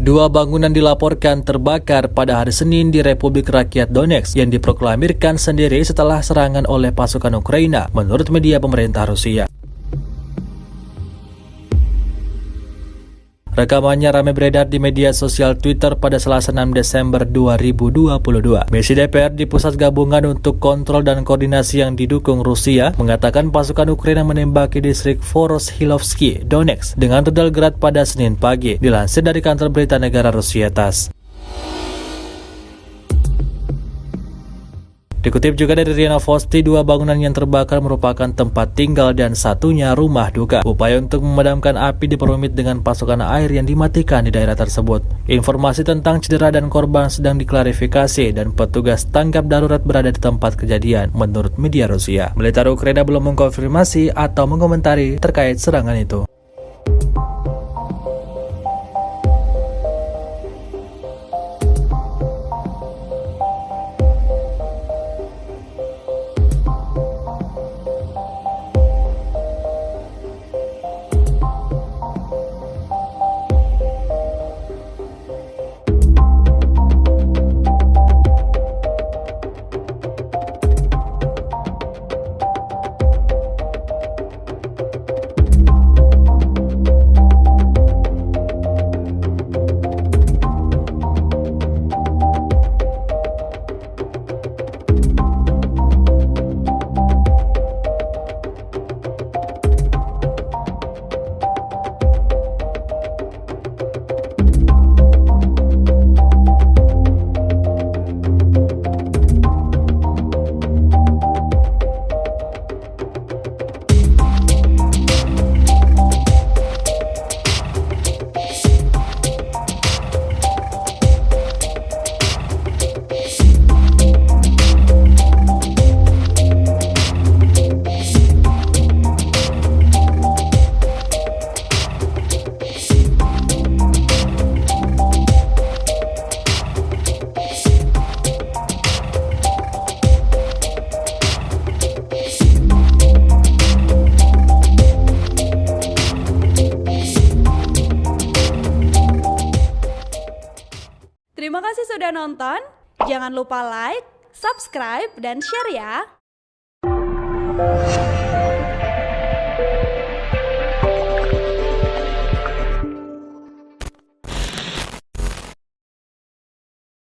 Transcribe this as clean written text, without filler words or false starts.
Dua bangunan dilaporkan terbakar pada hari Senin di Republik Rakyat Donetsk yang diproklamirkan sendiri setelah serangan oleh pasukan Ukraina, menurut media pemerintah Rusia. Rekamannya ramai beredar di media sosial Twitter pada Selasa 6 Desember 2022. Misi DPR di Pusat Gabungan untuk Kontrol dan Koordinasi yang didukung Rusia mengatakan pasukan Ukraina menembaki distrik Voroshilivsky, Donetsk dengan rudal Grad pada Senin pagi, dilansir dari kantor berita negara Rusia TASS. Dikutip juga dari RIA Novosti, dua bangunan yang terbakar merupakan tempat tinggal dan satunya rumah duka. Upaya untuk memadamkan api diperumit dengan pasokan air yang dimatikan di daerah tersebut. Informasi tentang cedera dan korban sedang diklarifikasi dan petugas tanggap darurat berada di tempat kejadian, menurut media Rusia. Militer Ukraina belum mengkonfirmasi atau mengomentari terkait serangan itu. Terima kasih sudah nonton, jangan lupa like, subscribe, dan share ya!